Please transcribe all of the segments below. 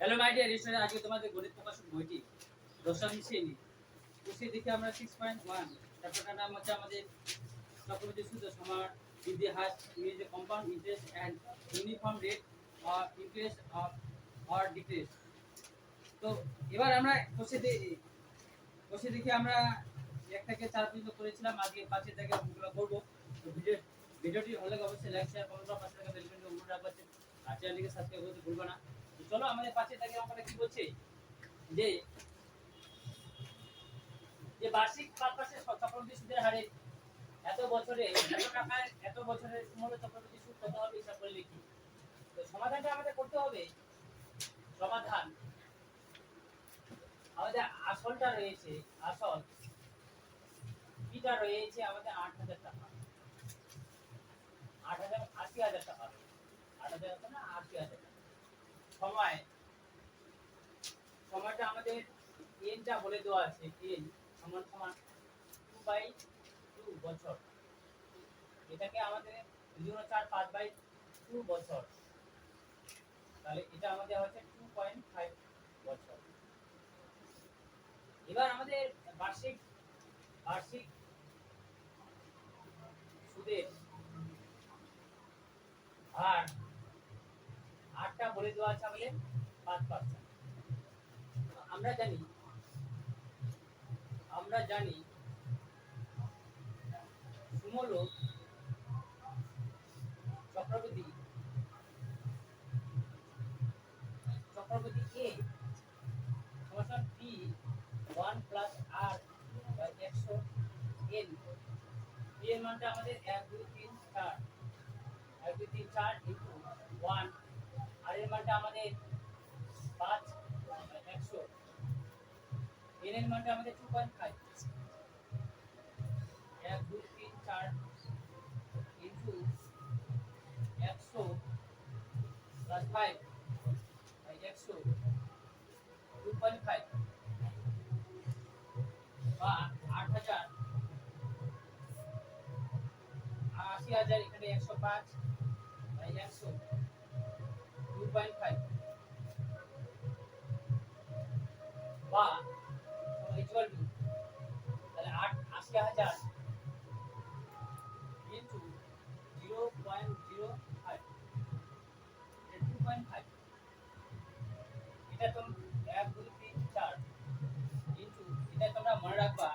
Hello my dear student, আজকে তোমাদের গণিত প্রকাশক বইটি দশম শ্রেণী কোষে দেখে আমরা 6.1 চ্যাপ্টারটার নাম হচ্ছে আমাদের চক্রবৃদ্ধি সূত্র সমান বৃদ্ধি হার ইংরেজি compound interest and uniform rate of interest of or decrease. তো এবার আমরা কোষে দেখে আমরা 1 থেকে 4 পর্যন্ত করেছিলাম, আজকে 5 থেকে অঙ্কগুলো করব। তো ভিডিওটি ভালো লাগে অবশ্যই লাইক শেয়ার কমেন্ট করো, পাশে থাকা বেল আইকনটি অনুরোধ রাখবেন আর চ্যানেলটিকে সাবস্ক্রাইব করতে ভুলবেন না। তো চলো আমাদের 5 থেকে অঙ্কটা কি বলছে যে বার্ষিক 5% চক্রবৃদ্ধি সুদের হারে এত বছরের মূল চক্রবৃদ্ধি সুদ কত হবে হিসাব করে লিখি। তো সমাধানটা আমাদের করতে হবে। সমাধান আমাদের আসলটা রয়েছে, আসল বিটা রয়েছে আমাদের 8,000 টাকা, 80,000 টাকা, 8,000 না 80,000 টাকা। সময়টা আমাদের এনটা বলে দেওয়া আছে, এন সমান সমান 2/2 বছর। এটাকে আমাদের 2/4 5/2 বছর, তাহলে এটা আমাদের হচ্ছে 2.5 বছর। এবার আমাদের বার্ষিক সুদের হার আটটা বলে দেওয়া আছে আমাদের 5%। আমরা জানি সুমূল চক্রবৃদ্ধি এ সমান P 1 plus R by 100 N. P এর মানটা আমাদের 1 2 3 4 1 2 3 4 ইনটু 1, আর এর মানটা আমাদের 5 100, এন এর মানটা আমাদের 2.5, 1 2 3 4 ইনটু 100 প্লাস 5 বাই 100 2.5 বা 8,000 80,000, এখানে 105 বাই 100 2.5 বা ইকুয়াল টু, তাহলে 80,000 ইনটু 0.05, এটা 2.5। এটা তো 1 2 3 4 ইনটু, এটা তোমরা মনে রাখবা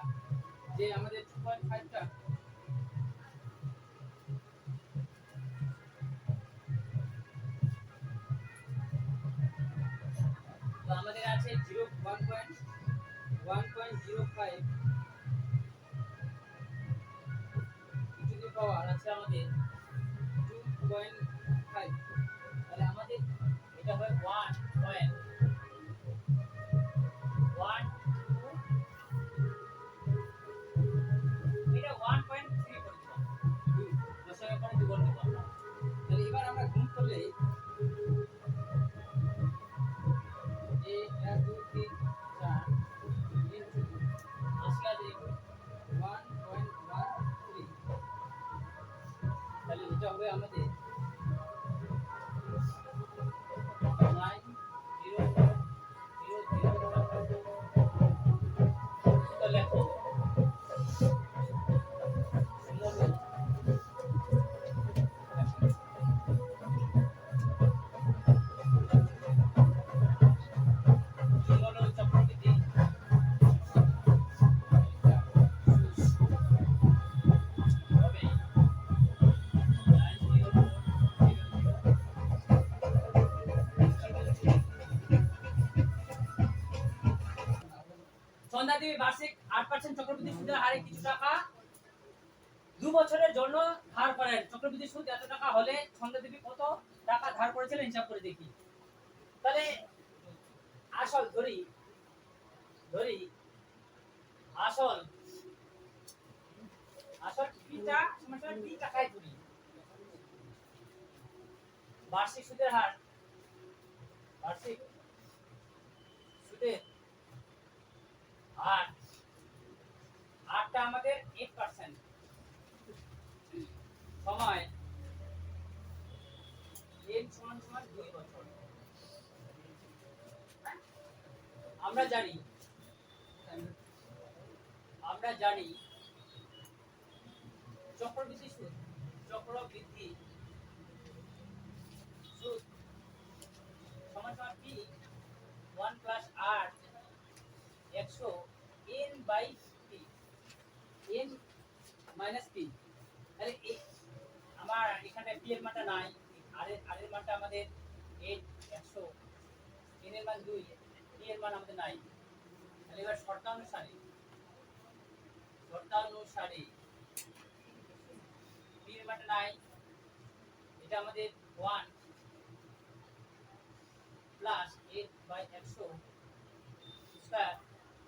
যে আমাদের 2.5টা তো আমাদের আছে 1.05 টু দি পাওয়ার আছে আমাদের 2.5, তাহলে আমাদের এটা হয় 1.1 এটা 1.3 করে দিলাম, 2 দশমিক পরে 2 করে দিলাম। তাহলে এবার আমরা গুণ করলে এ 1 2 3 4 ইনটু 80,000 1.13, তাহলে এটা হবে আমাদের 9,000। তো লেখো সুমূল চক্রবৃদ্ধি হবে 9,000। সন্ধ্যা দেবী বার্ষিক 8% চক্রবৃদ্ধি সুদের হারে কিছু টাকা 2 বছরের জন্য ধার করেন। চক্রবৃদ্ধি সুদ এত টাকা হলে সন্ধ্যা দেবী কত টাকা ধার করেছিলেন হিসাব করে দেখি। তাহলে আসল ধরি আসল পিটা সমান পি টাকায় ধরি। বার্ষিক সুদের হার আটটা আমাদের 8%, সময় n সমান সমান 2 বছর। আমরা জানি চক্রবৃদ্ধি সুদ সমান সমান p 1 plus r 100 n by p n minus p। তাহলে আমার এখানে p এর মানটা নাই, r এর মানটা আমাদের 8 100, n এর মান 2, p এর মান আমাদের নাই। তাহলে এবার শর্তানুসারে p এর মানটা নাই, এটা আমাদের 1 প্লাস 8 বাই 100 স্কয়ার p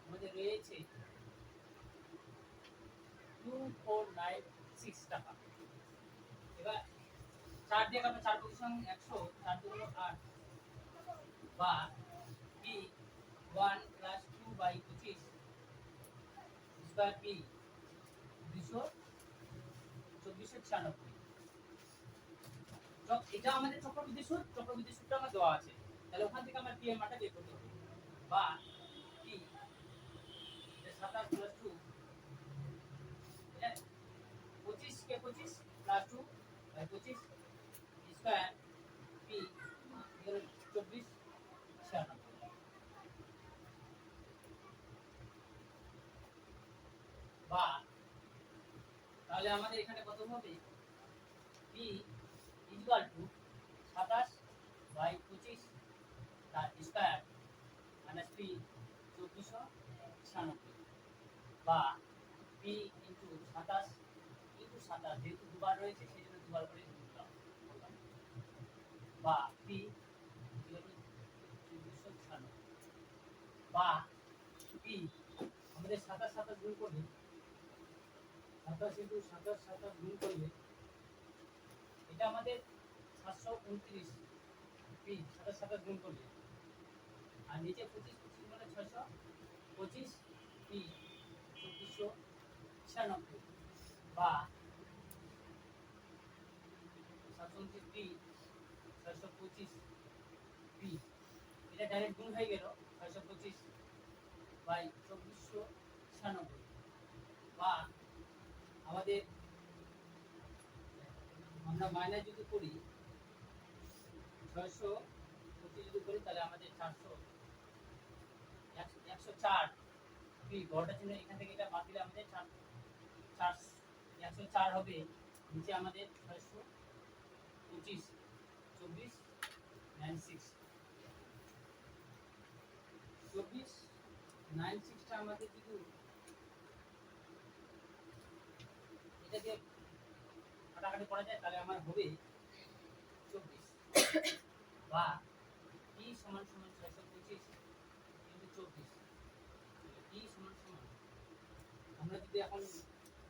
আমাদের রয়েছে 2496 টাকা। এবার 4 দিয়ে কাটবো, 4 পজিশন 100, 4 দুগুণ 8 বা p 1 plus 2 by 25 square p 2496। এটা আমাদের চক্রবৃদ্ধি সুদটা আমার দেওয়া আছে, তাহলে ওখান থেকে আমার p এর মানটা বের করতে হবে। বা p 27 প্লাস 2 25 কে 25 প্লাস 2 বাই 25 স্কয়ার p 2496। বা তাহলে আমাদের এখানে কত হবে? p ইকুয়াল টু 27 বাই 25 তার স্কয়ার মাইনাস p 2496। বা p ইনটু 27 ইনটু 27, যেহেতু দুবার রয়েছে সেই জন্য দুবার করে লিখলাম। বা p 2496। বা p আমাদের 27 27 গুণ করলে 27 ইনটু 27 27 গুণ করলে এটা আমাদের 729 p 27 27 গুণ করলে, আর নিচে 25 25 মানে 625 p 2496। বা 729 p 625 p, এটা ডাইরেক্ট গুণ হয়ে গেল 625 বাই 2496। বা আমাদের আমরা মাইনাস যদি করি 625 যদি করি তাহলে আমাদের 104 পি বড়টা চিহ্ন এখান থেকে এটা বাদ দিলে আমাদের 104 হবে। নিচে আমাদের 625 24 96 টা আমাদের যদি এটা দিয়ে কাটাকাটি করা যায় তাহলে আমার হবে 24। বা p সমান সমান 625 ইনটু 24। p সমান সমান আমরা যদি এখন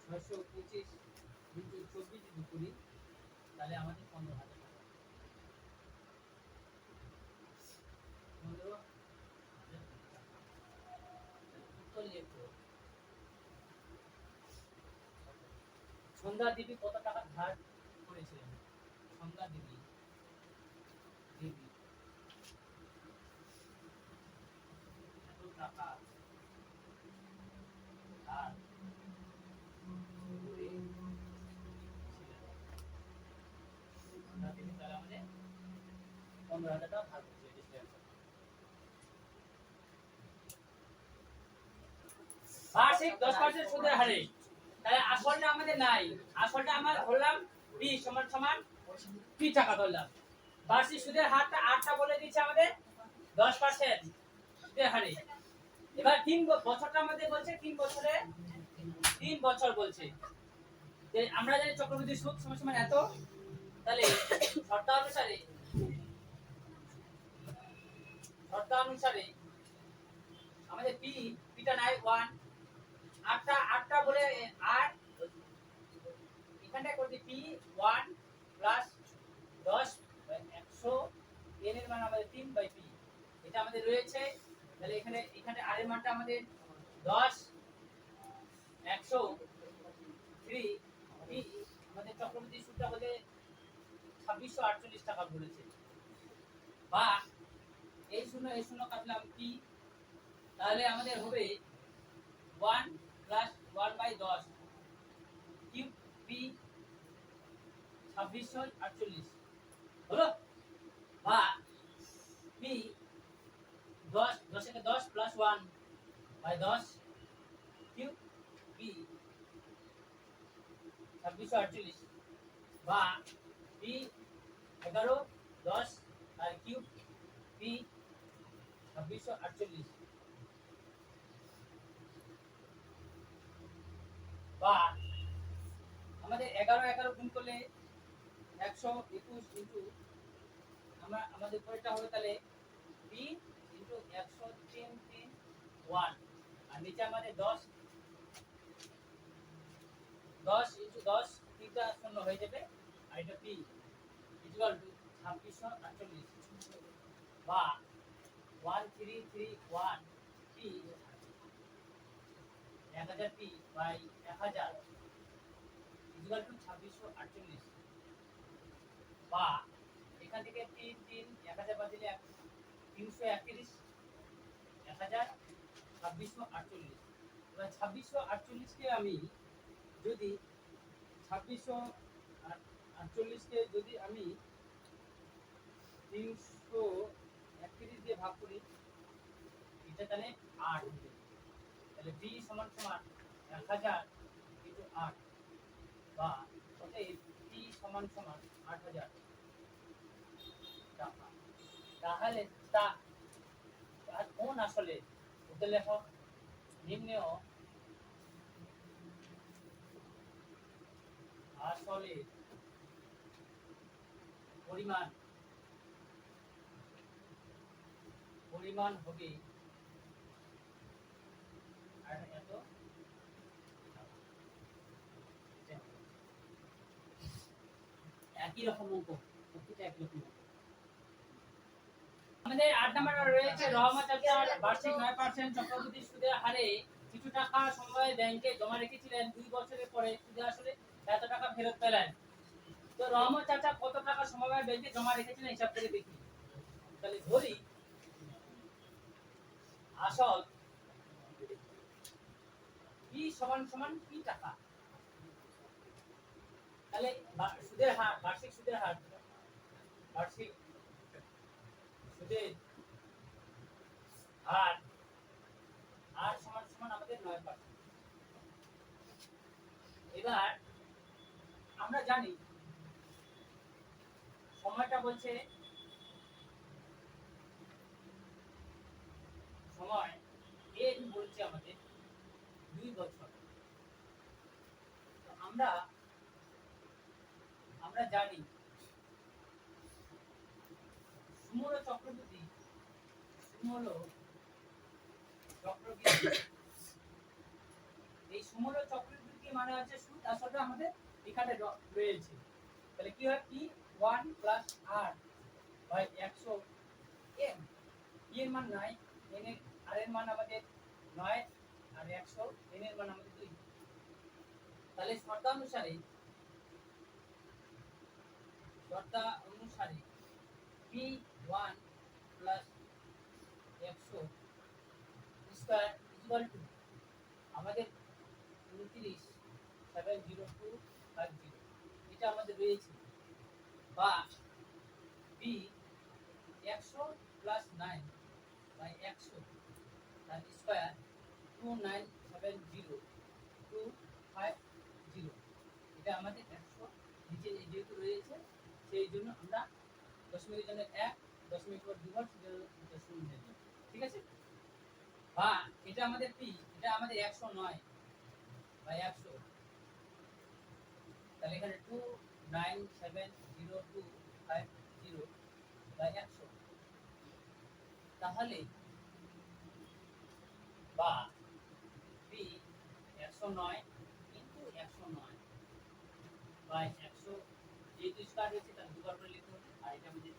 625 ইনটু 24 যদি করি তাহলে আমাদের 15,000 টাকা। 15,000 উত্তর লিখো। সন্ধ্যা দেবী কত টাকা ধার করেছিলেন? সন্ধ্যা দেবী এত টাকা ধার করেছিলেন। সন্ধ্যা দেবী তাহলে আমাদের 15,000 টাকা ধার করেছিলেন। বার্ষিক 10% সুদের হারে, তাহলে আসলটা আমাদের নাই, আসলটা আমরা ধরলাম p সমান সমান p টাকা ধরলাম। বার্ষিক সুদের হারটা 8টা বলে দিয়েছে আমাদের 10% সুদের হারে। এবার 3 বছরটা আমাদের বলছে 3 বছরে 3 বছর বলছে যে আমরা জানি চক্রবৃদ্ধি সুদ সমান সমান এত, তাহলে শর্তানুসারে আমাদের পিটা নাই 1 8টা বলে 8 এখানটা করতে p 1 প্লাস 10 বাই 100 n এর মান আমাদের 3 বাই p, এটা আমাদের রয়েছে। তাহলে এখানে r এর মানটা আমাদের 10 100 3 p আমাদের চক্রবৃদ্ধি সুদটা বলে 2648 টাকা বলেছে। বা এই শূন্য কাটলাম p তাহলে আমাদের হবে 1 প্লাস 1/10 কিউব পি 2648 হলো, বা পি 10 থেকে 10 প্লাস 1/10 কিউব পি 2648, বা পি 11 10 আর কিউব পি 2648, বা আমাদের 11 গুণ করলে 121 ইনটু আমাদের পরেরটা হবে তাহলে পি ইনটু 103 আর নিচে আমাদের 10 ইনটু 10 তিনটা শূন্য হয়ে যাবে, আর এটা পি ইকুয়াল টু 2648, বা 1331 P 1000 P by 1000 equal to 2648, বা এখান থেকে 3 3 1000 বাদ দিলে 331 1000 2648। এবার 2648 কে আমি যদি 2648 কে যদি আমি 331 দিয়ে ভাগ করি, এটা তাহলে 8 হবে। তাহলে b সমান সমান 1000 ইনটু 8, বা অতএব p সমান সমান 8000 টাকা। তাহলে তা কোন আসলে উত্তর লেখো, নিম্নে আসলে পরিমাণ হবে এত, একই রকম অঙ্ক, প্রত্যেকটা একই রকম অঙ্ক। আমাদের 8 নম্বরে রয়েছে রহমত চাচার বার্ষিক 9% চক্রবৃদ্ধি সুদের হারে কিছু টাকা সময়ে ব্যাংকে জমা রেখেছিলেন, 2 বছরের পরে সুদে আসলে এত টাকা ফেরত পেলেন। তো রহমত চাচা কত টাকা সমবায় ব্যাংকে জমা রেখেছিলেন হিসাব করে দেখি। তাহলে ধরি আসল p সমান সমান p টাকা, তাহলে সুদের হার, বার্ষিক সুদের হার, বার্ষিক সুদের হার আর সমান সমান আমাদের 9%। এবার আমরা জানি সময়টা বলছে, সময় n বলছে আমাদের 2 বছর। তো আমরা জানি সুমূল চক্রবৃদ্ধি এই সুমূল চক্রবৃদ্ধি মানে হচ্ছে সুদ আসলে আমাদের এখানে রয়েছে। তাহলে কি হয়, কি 1 প্লাস r বাই 100 n, এর মান 9, n এর r এর মান আমাদের 9 আর 100, n এর মান আমাদের 2। তাহলে শর্তানুসারে p1 plus 100 square equal to আমাদের 29,70250, এটা আমাদের রয়েছে, বা b 100 প্লাস 9 বাই 100 তার স্কয়ার 29,70250, এটা আমাদের 100 নিচে যেহেতু রয়েছে সেই জন্য আমরা দশমিকের জন্য 1, দশমিক পর 2 বার, দশমিক হয়ে যাবে, ঠিক আছে। বা এটা আমাদের p, এটা আমাদের 109 বাই 100, তাহলে এখানে 29,70250 বাই 100, তাহলে বা p 109 ইনটু 109 বাই 100, যেহেতু স্কয়ার রয়েছে তাহলে দুবার করে লিখতে হবে, আর এটা আমাদের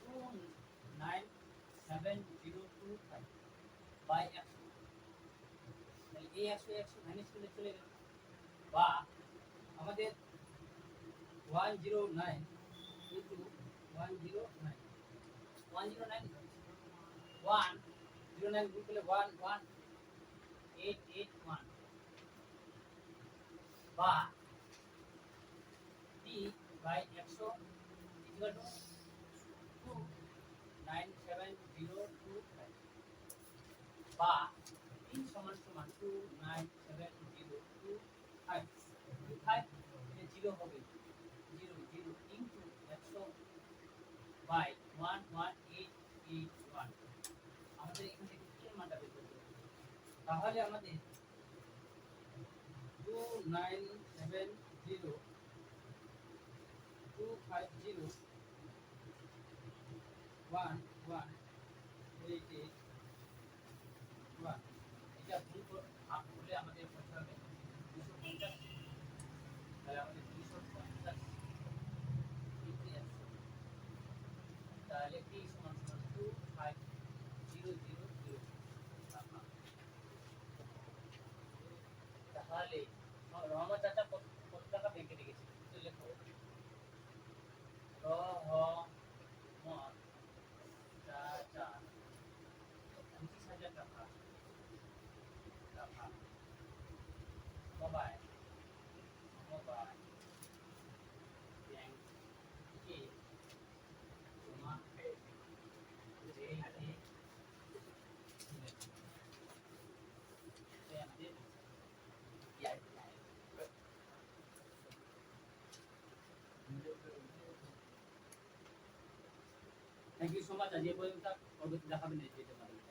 29,70250 বাই 100, তাহলে এই 100 মাইনাস করে চলে গেল, বা আমাদের 109 ইনটু 109 1 0 09 গুণ করলে 11881 বা t বাই 100 ইকুয়াল টু 29702 বা t সমান সমান 29702 5 0 হবে 0 0 ইনটু 100 বাই 11881 আমাদের এখান থেকে কি মানটা বের করতে হবে তাহলে আমাদের 2970250 1188 এটা ভুল করে ভাগ করলে আমাদের কত হবে 250 তাহলে আমাদের 250 ইনটু 100 তাহলে p সমান সমান 25000 তাহলে রহমত চাচা কত টাকা ব্যাংকে রেখেছে তো লেখো রহমত চাচা 25,000 টাকা মোবাইল ব্যাংকে জমা রেখে থ্যাংক ইউ সো মাচ আজ এই পর্যন্ত পরবর্তী দেখাবেন এই ভিডিওতে।